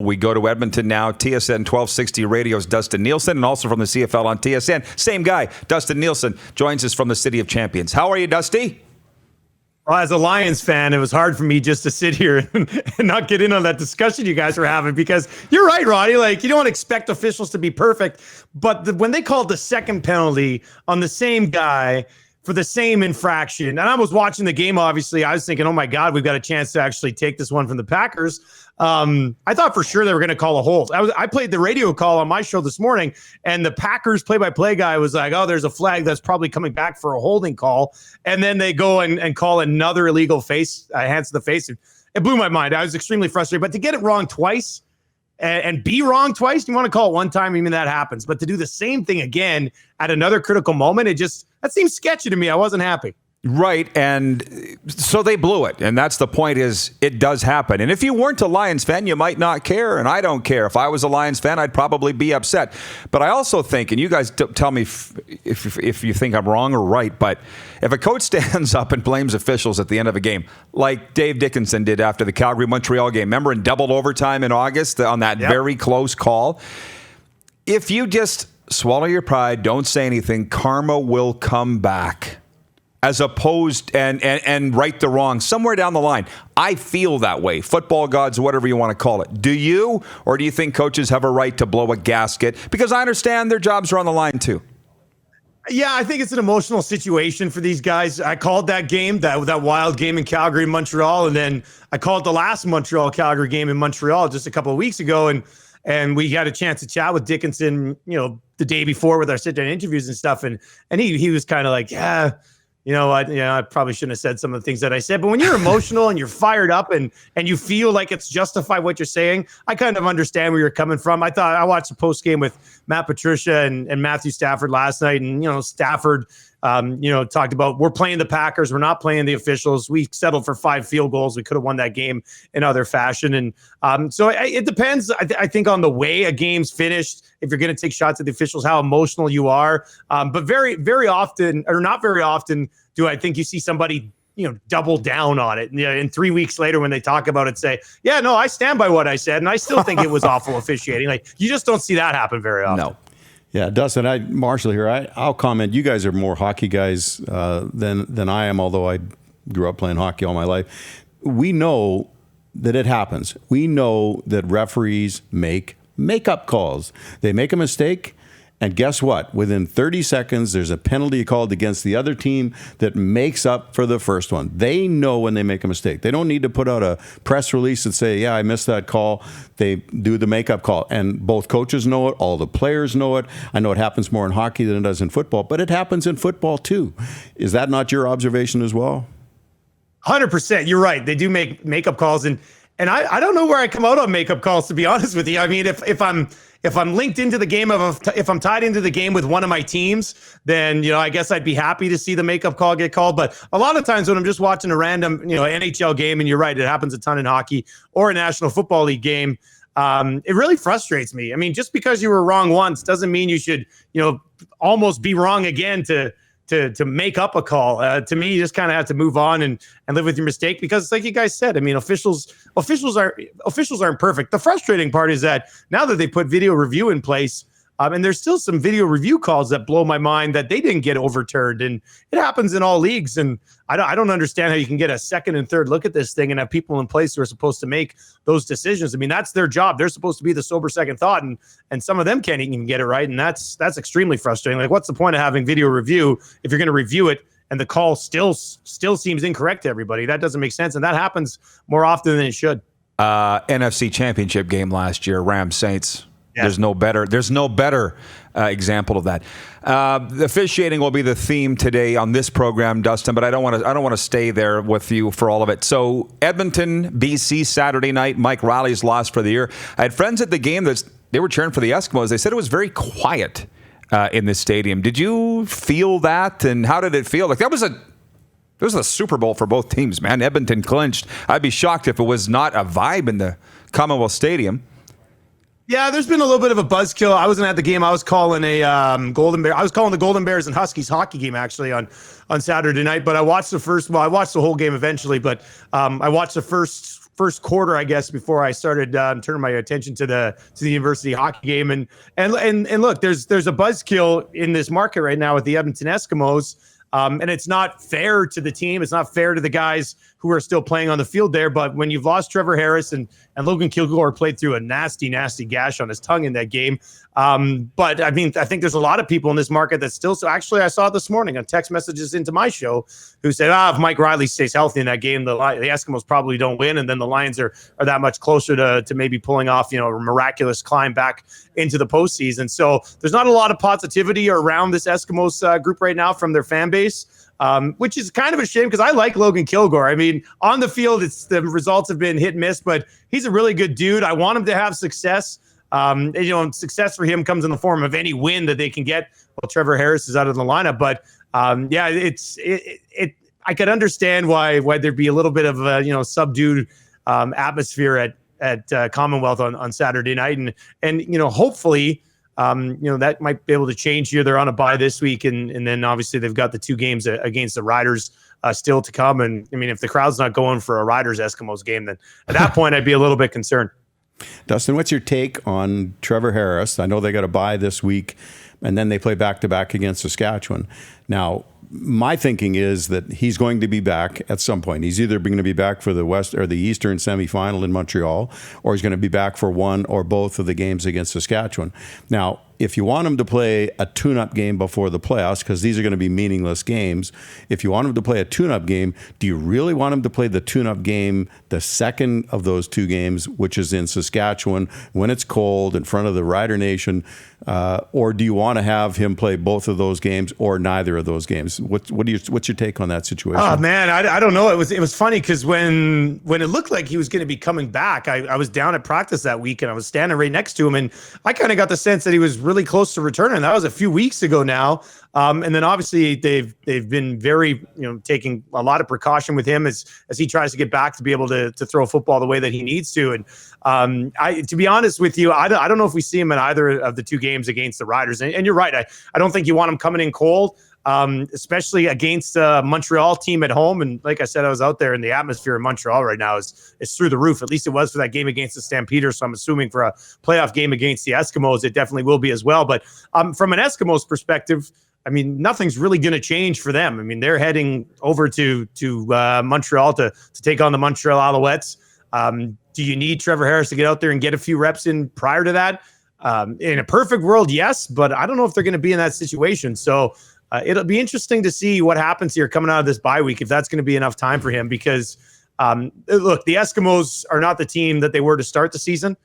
We go to Edmonton now. TSN 1260 Radio's Dustin Nielson, and also from the CFL on TSN. Same guy, Dustin Nielson, joins us from the City of Champions. How are you, Dusty? Well, as a Lions fan, it was hard for me just to sit here and not get in on that discussion you guys were having, because you're right, Roddy. Like, you don't expect officials to be perfect, but when they called the second penalty on the same guy for the same infraction, and I was watching the game, obviously, I was thinking, oh my God, we've got a chance to actually take this one from the Packers. I thought for sure they were going to call a hold. I played the radio call on my show this morning, and the Packers play-by-play guy was like, oh, there's a flag that's probably coming back for a holding call. And then they go and call another illegal hands to the face. It blew my mind. I was extremely frustrated. But to get it wrong twice and be wrong twice, you want to call it one time, even that happens. But to do the same thing again at another critical moment, that seems sketchy to me. I wasn't happy. Right, and so they blew it, and that's the point, is it does happen. And if you weren't a Lions fan, you might not care, and I don't care. If I was a Lions fan, I'd probably be upset. But I also think, and you guys tell me if you think I'm wrong or right, but if a coach stands up and blames officials at the end of a game, like Dave Dickinson did after the Calgary-Montreal game, remember in double overtime in August on that very close call? If you just swallow your pride, don't say anything, karma will come back. As opposed and right the wrong somewhere down the line. I feel that way. Football gods, whatever you want to call it. Do you? Or do you think coaches have a right to blow a gasket? Because I understand their jobs are on the line too. Yeah, I think it's an emotional situation for these guys. I called that game, that wild game in Calgary, Montreal, and then I called the last Montreal-Calgary game in Montreal just a couple of weeks ago, and we had a chance to chat with Dickinson, the day before with our sit-down interviews and stuff, and he was kind of like, yeah, I probably shouldn't have said some of the things that I said. But when you're emotional and you're fired up and you feel like it's justified what you're saying, I kind of understand where you're coming from. I watched the post game with Matt Patricia and Matthew Stafford last night, and Stafford, talked about, we're playing the Packers, we're not playing the officials. We settled for 5 field goals. We could have won that game in other fashion, and so it depends. I think on the way a game's finished, if you're going to take shots at the officials, how emotional you are. But very, very often, or not very often, do I think you see somebody, double down on it. And 3 weeks later, when they talk about it, say, yeah, no, I stand by what I said, and I still think it was awful officiating. Like, you just don't see that happen very often. No. Yeah, Dustin, Marshall here. I'll comment. You guys are more hockey guys than I am, although I grew up playing hockey all my life. We know that it happens. We know that referees make makeup calls. They make a mistake, and guess what? Within 30 seconds, there's a penalty called against the other team that makes up for the first one. They know when they make a mistake. They don't need to put out a press release and say, yeah, I missed that call. They do the makeup call. And both coaches know it. All the players know it. I know it happens more in hockey than it does in football, but it happens in football too. Is that not your observation as well? 100%. You're right. They do make makeup calls. And I don't know where I come out on makeup calls, to be honest with you. I mean, if I'm linked into the game if I'm tied into the game with one of my teams, then, I guess I'd be happy to see the makeup call get called. But a lot of times when I'm just watching a random, NHL game, and you're right, it happens a ton in hockey, or a National Football League game, it really frustrates me. I mean, just because you were wrong once doesn't mean you should, almost be wrong again to make up a call. To me, you just kind of have to move on and live with your mistake, because like you guys said, I mean, officials aren't perfect. The frustrating part is that now that they put video review in place, and there's still some video review calls that blow my mind that they didn't get overturned, and it happens in all leagues. And I don't understand how you can get a second and third look at this thing and have people in place who are supposed to make those decisions. I mean, that's their job. They're supposed to be the sober second thought, and some of them can't even get it right, and that's extremely frustrating. Like, what's the point of having video review if you're going to review it and the call still seems incorrect to everybody? That doesn't make sense, and that happens more often than it should. NFC Championship game last year, Rams Saints. Yeah. There's no better example of that. The officiating will be the theme today on this program, Dustin, but I don't want to stay there with you for all of it. So Edmonton, BC, Saturday night. Mike Riley's lost for the year. I had friends at the game they were cheering for the Eskimos. They said it was very quiet in the stadium. Did you feel that, and how did it feel? Like, it was a Super Bowl for both teams, man. Edmonton clinched. I'd be shocked if it was not a vibe in the Commonwealth Stadium. Yeah, there's been a little bit of a buzzkill. I wasn't at the game. I was calling the Golden Bears and Huskies hockey game actually on Saturday night. But I watched the whole game eventually. But I watched the first first quarter, I guess, before I started turning my attention to the university hockey game. And look, there's a buzzkill in this market right now with the Edmonton Eskimos. And it's not fair to the team. It's not fair to the guys who are still playing on the field there. But when you've lost Trevor Harris and Logan Kilgore played through a nasty, nasty gash on his tongue in that game. But I mean, I think there's a lot of people in this market that still. So actually, I saw it this morning on text messages into my show who said, if Mike Riley stays healthy in that game, the Eskimos probably don't win. And then the Lions are that much closer to maybe pulling off, a miraculous climb back into the postseason. So there's not a lot of positivity around this Eskimos group right now from their fan base. Which is kind of a shame because I like Logan Kilgore. I mean, on the field, the results have been hit and miss, but he's a really good dude. I want him to have success. Success for him comes in the form of any win that they can get while Trevor Harris is out of the lineup. But I could understand why there'd be a little bit of a subdued atmosphere at Commonwealth on Saturday night, and hopefully. That might be able to change here. They're on a bye this week, and then obviously they've got the 2 games against the Riders still to come. And I mean, if the crowd's not going for a Riders Eskimos game, then at that point I'd be a little bit concerned. Dustin, what's your take on Trevor Harris? I know they got a bye this week, and then they play back-to-back against Saskatchewan. Now, my thinking is that he's going to be back at some point. He's either going to be back for the West or the Eastern semifinal in Montreal, or he's going to be back for one or both of the games against Saskatchewan. Now, if you want him to play a tune-up game before the playoffs, because these are going to be meaningless games, if you want him to play a tune-up game, do you really want him to play the tune-up game, the second of those 2 games, which is in Saskatchewan, when it's cold, in front of the Rider Nation, or do you want to have him play both of those games or neither of those games? What's your take on that situation? Oh man, I don't know. It was funny because when it looked like he was going to be coming back, I was down at practice that week and I was standing right next to him, and I kind of got the sense that he was really close to returning. That was a few weeks ago now. And then obviously they've been very, taking a lot of precaution with him as he tries to get back to be able to throw football the way that he needs to. And to be honest with you, I don't know if we see him in either of the 2 games against the Riders. And you're right. I don't think you want him coming in cold. Especially against a Montreal team at home. And like I said, I was out there, and the atmosphere in Montreal right now is through the roof. At least it was for that game against the Stampeders. So I'm assuming for a playoff game against the Eskimos, it definitely will be as well. But from an Eskimos perspective, I mean, nothing's really going to change for them. I mean, they're heading over to Montreal to take on the Montreal Alouettes. Do you need Trevor Harris to get out there and get a few reps in prior to that? In a perfect world, yes, but I don't know if they're going to be in that situation. So it'll be interesting to see what happens here coming out of this bye week, if that's going to be enough time for him, because look, the Eskimos are not the team that they were to start the season,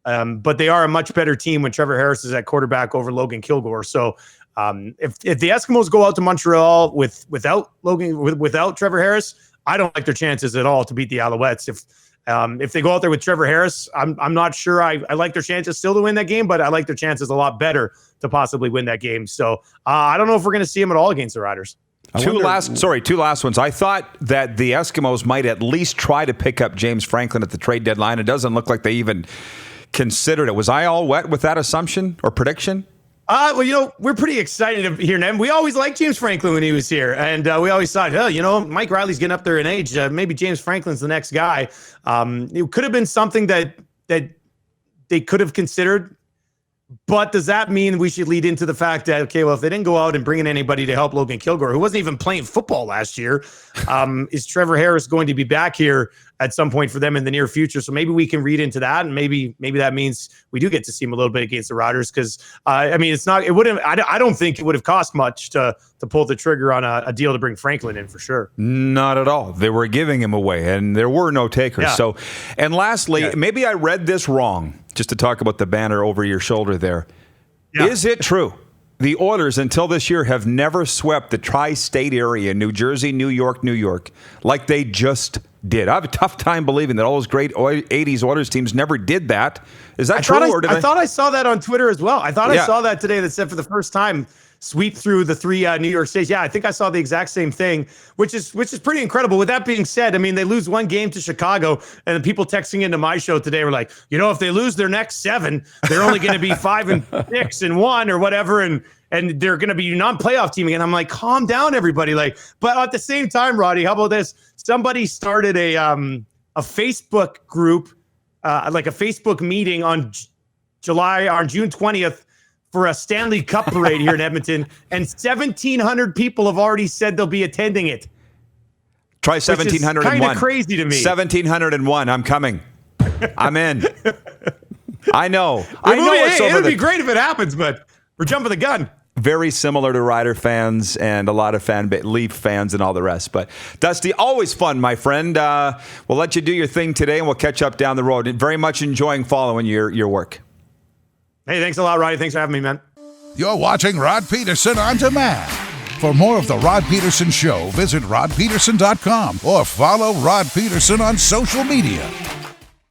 but they are a much better team when Trevor Harris is at quarterback over Logan Kilgore. So if the Eskimos go out to Montreal without Trevor Harris, I don't like their chances at all to beat the Alouettes. If they go out there with Trevor Harris, I'm not sure I like their chances still to win that game, but I like their chances a lot better to possibly win that game. So I don't know if we're going to see him at all against the Riders. Two last ones. I thought that the Eskimos might at least try to pick up James Franklin at the trade deadline. It doesn't look like they even considered it. Was I all wet with that assumption or prediction? Well, we're pretty excited here, Ned. We always liked James Franklin when he was here, and we always thought, Mike Riley's getting up there in age. Maybe James Franklin's the next guy. It could have been something that they could have considered. But does that mean we should lead into the fact that, okay, well, if they didn't go out and bring in anybody to help Logan Kilgore, who wasn't even playing football last year, is Trevor Harris going to be back here at some point for them in the near future? So maybe we can read into that, and maybe that means we do get to see him a little bit against the Riders, because I don't think it would have cost much to pull the trigger on a deal to bring Franklin in for sure. Not at all. They were giving him away, and there were no takers. Yeah. So, and lastly, maybe I read this wrong, just to talk about the banner over your shoulder there. Yeah. Is it true the Oilers until this year have never swept the tri-state area, New Jersey, New York, like they just did? I have a tough time believing that all those great 80s Oilers teams never did that. Is that true? I thought I saw that on Twitter as well. I thought I saw that today that said for the first time, sweep through the 3 New York states. Yeah, I think I saw the exact same thing, which is pretty incredible. With that being said, I mean, they lose one game to Chicago, and the people texting into my show today were like, if they lose their next 7, they're only going to be 5-6-1 or whatever, and they're going to be non-playoff team again. I'm like, calm down, everybody. But at the same time, Roddy, how about this? Somebody started a a Facebook group, like a Facebook meeting on June 20th for a Stanley Cup parade here in Edmonton, and 1,700 people have already said they'll be attending it. Try 1,701. Kind of crazy to me. 1,701. I'm coming. I'm in. I know. I know it's over. It'd be great if it happens, but we're jumping the gun. Very similar to Rider fans and a lot of Leaf fans and all the rest. But Dusty, always fun, my friend. We'll let you do your thing today, and we'll catch up down the road. Very much enjoying following your work. Hey, thanks a lot, Roddy. Thanks for having me, man. You're watching Rod Pedersen On Demand. For more of The Rod Pedersen Show, visit rodpedersen.com or follow Rod Pedersen on social media.